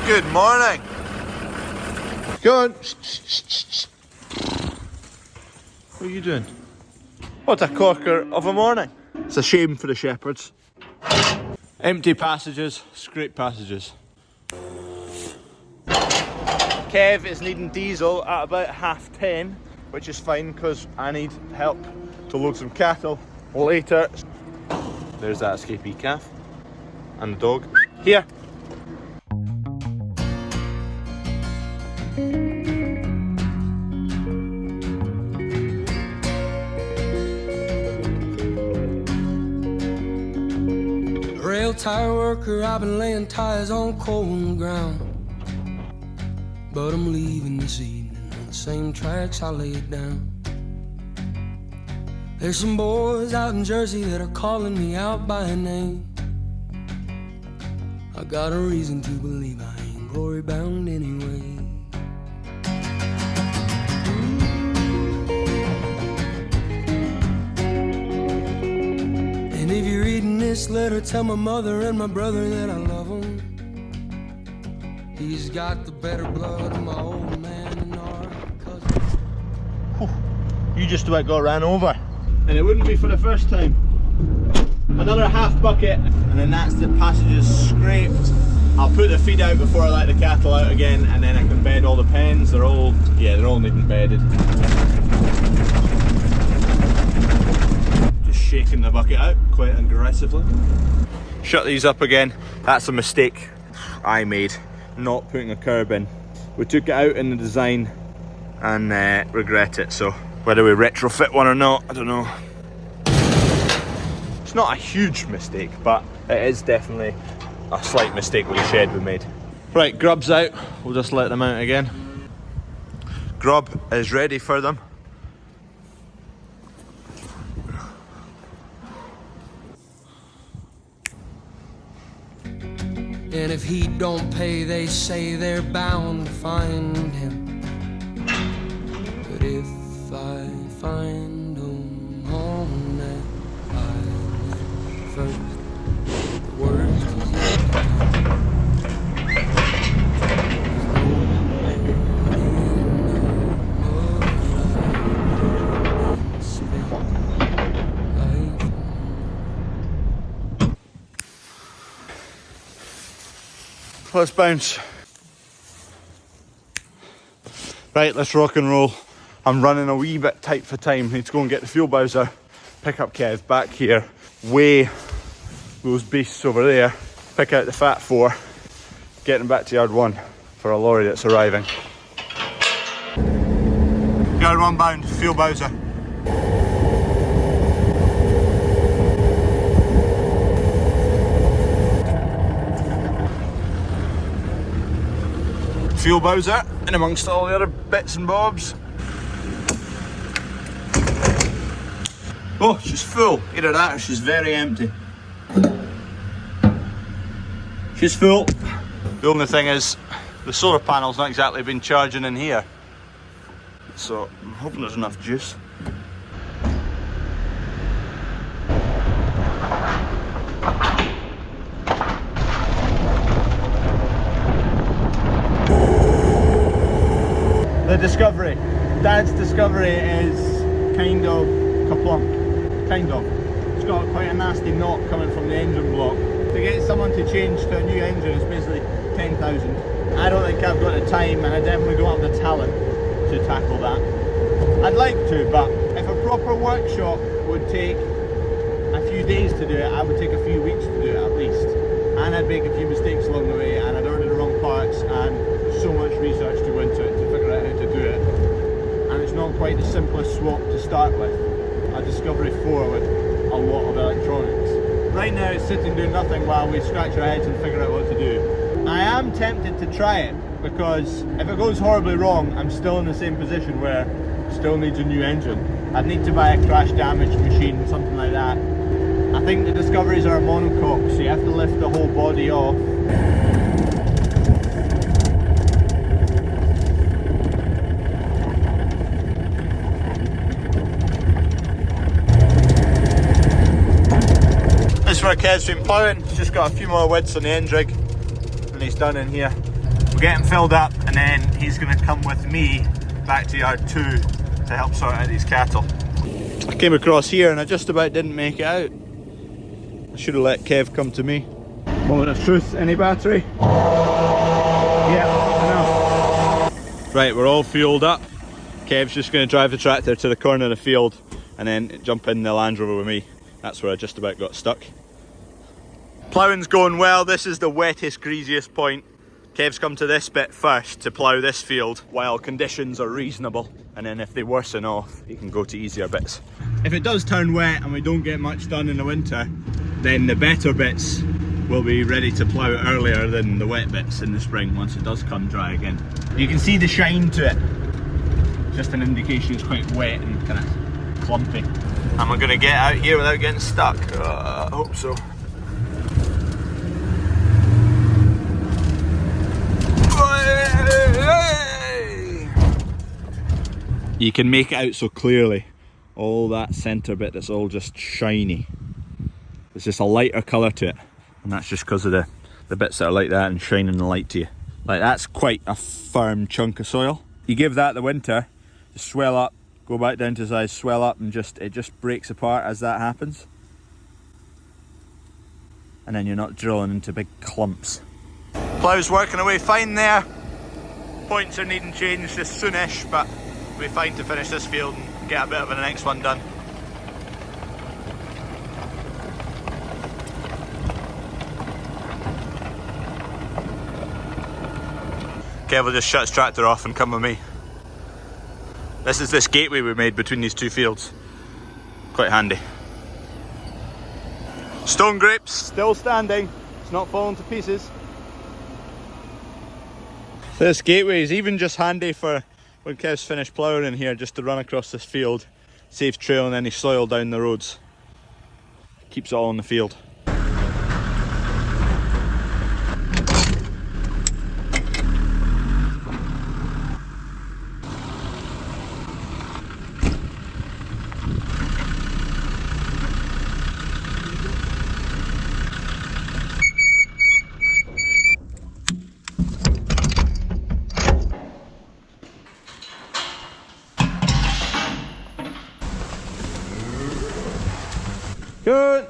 Good morning. Go on. What are you doing? What a corker of a morning. It's a shame for the shepherds. Empty passages, scrape passages. Kev is needing diesel at about 10:30, which is fine because I need help to load some cattle later. There's that escapee calf and the dog. Here. Rail tire worker, I've been laying tires on cold ground. But I'm leaving this evening on the same tracks I laid down. There's some boys out in Jersey that are calling me out by name. I got a reason to believe I ain't glory bound anyway. And if you're reading this letter, tell my mother and my brother that I love them. He's got the better blood of my old man and our cousin. You just about got ran over. And it wouldn't be for the first time. Another half bucket, and then that's the passages scraped. I'll put the feed out before I let the cattle out again, and then I can bed all the pens. They're all needing bedded. Just shaking the bucket out quite aggressively. Shut these up again. That's a mistake I made, not putting a curb in. We took it out in the design and regret it, so whether we retrofit one or not, I don't know. It's not a huge mistake, but it is definitely a slight mistake with the shed we made. Right, grub's out. We'll just let them out again. Grub is ready for them. And if he don't pay, they say they're bound to find him. But if I find him on that island first, the worst is yet to come. Let's bounce. Right, let's rock and roll. I'm running a wee bit tight for time. Need to go and get the fuel bowser, pick up Kev back here, weigh those beasts over there, pick out the fat 4, get them back to yard 1 for a lorry that's arriving. Yard 1 bound, fuel bowser. Fuel bowser in amongst all the other bits and bobs. Oh, she's full. Either that or she's very empty. She's full. The only thing is, the solar panel's not exactly been charging in here. So, I'm hoping there's enough juice. The Discovery. Dad's Discovery is kind of kaplunk. Kind of. It's got quite a nasty knot coming from the engine block. To get someone to change to a new engine is basically 10,000. I don't think I've got the time, and I definitely don't have the talent to tackle that. I'd like to, but if a proper workshop would take a few days to do it, I would take a few weeks to do it at least. And I'd make a few mistakes along the way, and I'd order the wrong parts, and so much research to go into it to figure out how to do it. And it's not quite the simplest swap to start with. A Discovery 4 with a lot of electronics. Right now it's sitting doing nothing while we scratch our heads and figure out what to do. I am tempted to try it, because if it goes horribly wrong, I'm still in the same position where it still needs a new engine. I'd need to buy a crash damage machine, something like that. I think the Discoveries are a monocoque, so you have to lift the whole body off. This is where Kev's been ploughing. He's just got a few more widths on the end rig and he's done in here. We'll get him filled up and then he's going to come with me back to yard 2 to help sort out these cattle. I came across here and I just about didn't make it out. I should have let Kev come to me. Moment of truth, any battery? Yeah, enough. Right, we're all fueled up. Kev's just going to drive the tractor to the corner of the field and then jump in the Land Rover with me. That's where I just about got stuck. Ploughing's going well. This is the wettest, greasiest point. Kev's come to this bit first to plough this field while conditions are reasonable, and then if they worsen off, he can go to easier bits. If it does turn wet and we don't get much done in the winter, then the better bits will be ready to plough earlier than the wet bits in the spring once it does come dry again. You can see the shine to it. Just an indication it's quite wet and kind of clumpy. Am I going to get out here without getting stuck? I hope so. You can make it out so clearly. All that centre bit that's all just shiny. There's just a lighter colour to it. And that's just because of the bits that are like that and shining the light to you. Like, that's quite a firm chunk of soil. You give that the winter, just swell up, go back down to size, swell up, and it just breaks apart as that happens. And then you're not drilling into big clumps. Plough's working away fine there. Points are needing change just soonish, but we'll be fine to finish this field and get a bit of the next one done. Kev will just shut his tractor off and come with me. This is this gateway we made between these two fields. Quite handy. Stone grapes, still standing. It's not falling to pieces. This gateway is even just handy for when Kev's finished ploughing in here, just to run across this field. Saves trailing any soil down the roads. Keeps it all in the field. Good.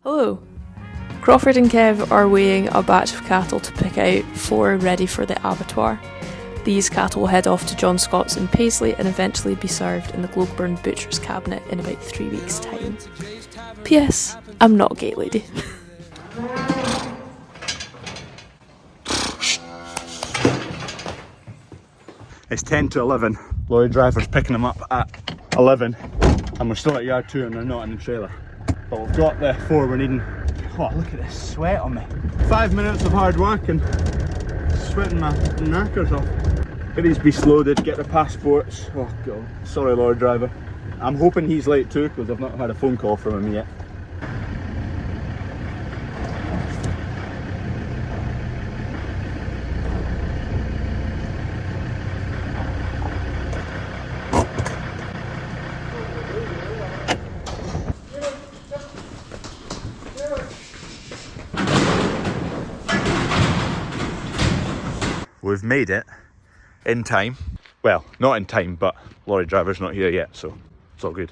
Hello. Crawford and Kev are weighing a batch of cattle to pick out for ready for the abattoir. These cattle will head off to John Scott's in Paisley and eventually be served in the Globeburn Butcher's Cabinet in about 3 weeks' time. P.S. I'm not a gate lady. It's 10 to 11. Lorry driver's picking them up at 11 and we're still at yard 2 and they're not in the trailer. But we've got the 4 we're needing. Oh, look at this sweat on me. 5 minutes of hard work and sweating my knackers off. Get these beasts loaded, get their passports. Oh god, sorry lorry driver. I'm hoping he's late too because I've not had a phone call from him yet. We've made it in time. Well, not in time, but lorry driver's not here yet, so it's all good.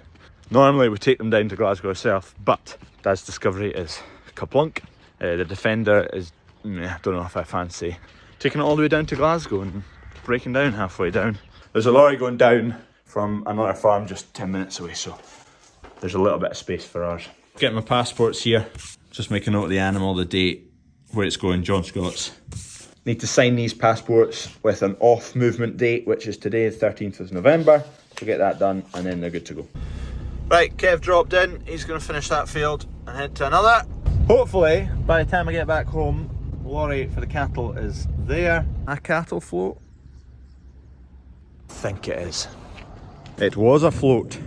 Normally we take them down to Glasgow ourselves, but Dad's discovery is kaplunk. The Defender is, I don't know if I fancy taking it all the way down to Glasgow and breaking down halfway down. There's a lorry going down from another farm just 10 minutes away, so there's a little bit of space for ours. Getting my passports here. Just make a note of the animal, the date, where it's going, John Scott's. Need to sign these passports with an off movement date, which is today, the 13th of November. So get that done and then they're good to go. Right, Kev dropped in. He's going to finish that field and head to another. Hopefully, by the time I get back home, the lorry for the cattle is there. A cattle float? I think it is. It was a float.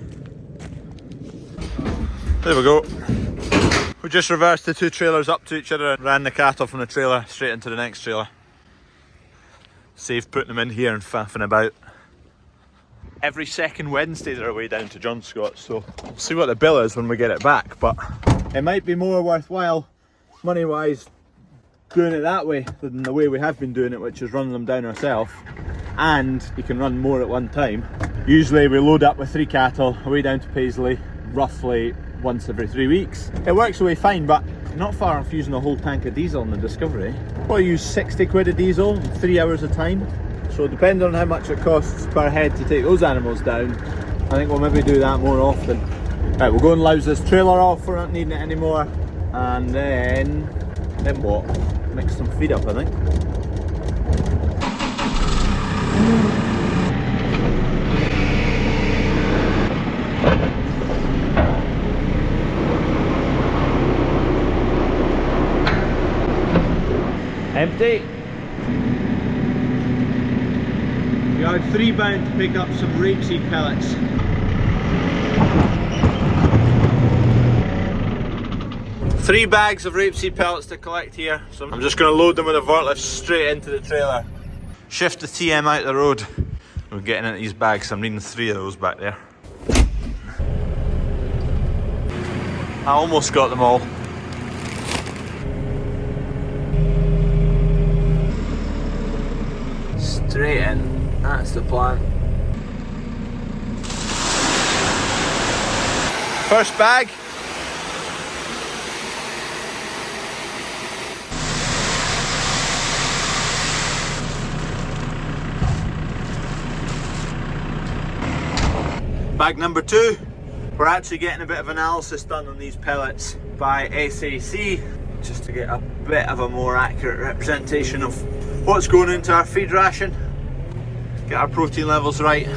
There we go. We just reversed the 2 trailers up to each other and ran the cattle from the trailer straight into the next trailer. Saved putting them in here and faffing about. every second Wednesday they're away down to John Scott's, so we'll see what the bill is when we get it back, but it might be more worthwhile money wise doing it that way than the way we have been doing it, which is running them down ourselves, and you can run more at one time. Usually we load up with 3 cattle away down to Paisley roughly once every 3 weeks. It works away fine, but not far off using a whole tank of diesel in the Discovery. We'll use 60 quid of diesel in 3 hours of time. So depending on how much it costs per head to take those animals down, I think we'll maybe do that more often. Right, we'll go and louse this trailer off, we're not needing it anymore, and then what? Mix some feed up, I think. Empty. We had 3 bound to pick up some rapeseed pellets. Three bags of rapeseed pellets to collect here, so I'm just going to load them with a vert lift straight into the trailer. Shift the TM out the road. We're getting into these bags, I'm needing 3 of those back there. I almost got them all. Straight in, that's the plan. First bag. Bag number 2. We're actually getting a bit of analysis done on these pellets by SAC, just to get a bit of a more accurate representation of what's going into our feed ration, get our protein levels right.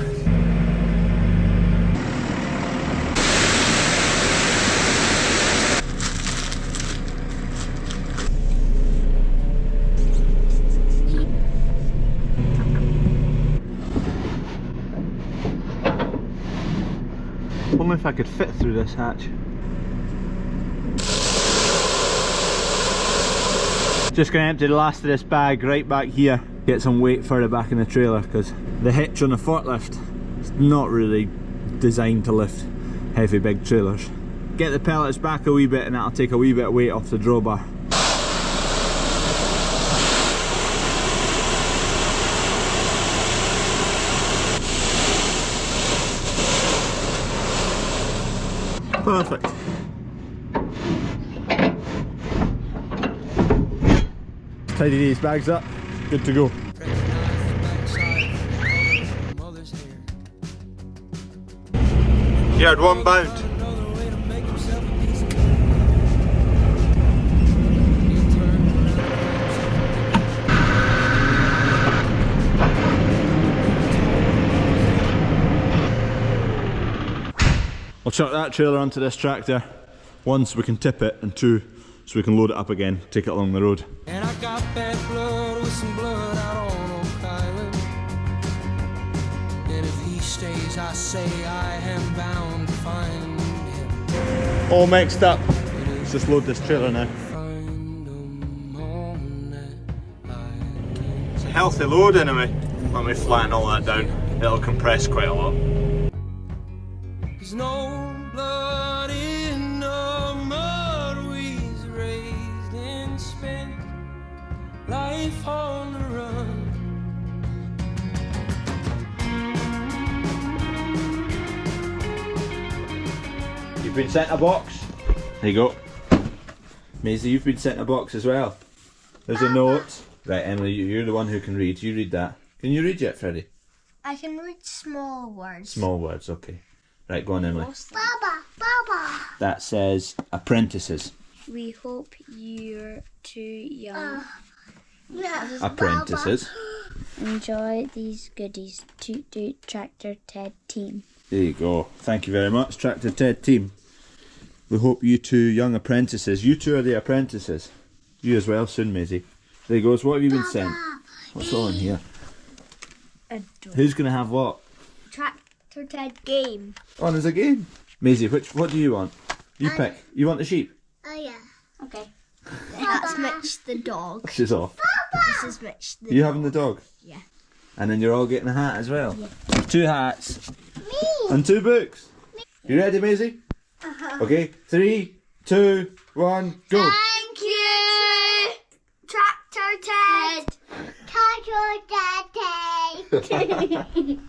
Only if I could fit through this hatch. Just going to empty the last of this bag right back here, get some weight further back in the trailer, because the hitch on the forklift is not really designed to lift heavy big trailers. Get the pellets back a wee bit and that'll take a wee bit of weight off the drawbar. Perfect. Tidy these bags up, good to go. You had 1 bound. I'll chuck that trailer onto this tractor, 1 so we can tip it, and 2 so we can load it up again, take it along the road. And I got bad blood with some blood out on Oak Island. And if he stays, I say I am bound to find him. All mixed up. Let's just load this trailer now. It's a healthy load anyway. Let me flatten all that down. It'll compress quite a lot. There's no blood in the mud, we's raised and spent life on the run. You've been sent a box. There you go. Maisie, you've been sent a box as well. There's a note. Right, Emily, you're the one who can read. You read that. Can you read yet, Freddie? I can read small words. Small words, okay. Right, go on, Emily. Baba, Baba. That says apprentices. We hope you're too young. Apprentices. Enjoy these goodies. Toot Toot Tractor Ted team. There you go. Thank you very much, Tractor Ted team. We hope you 2 young apprentices. You 2 are the apprentices. You as well soon, Maisie. There you go. So what have you been sent? What's all in here? Who's going to have what? Tractor Ted game. Oh, there's a game. Maisie, what do you want? You pick. You want the sheep? Oh yeah. Okay. That's Mitch the dog. She's off. This is Mitch the dog. You having the dog? Yeah. And then you're all getting a hat as well. Yeah. 2 hats. Me. And 2 books. You ready, Maisie? Okay, 3, 2, 1, go. Thank you, Tractor Ted. Tractor Ted.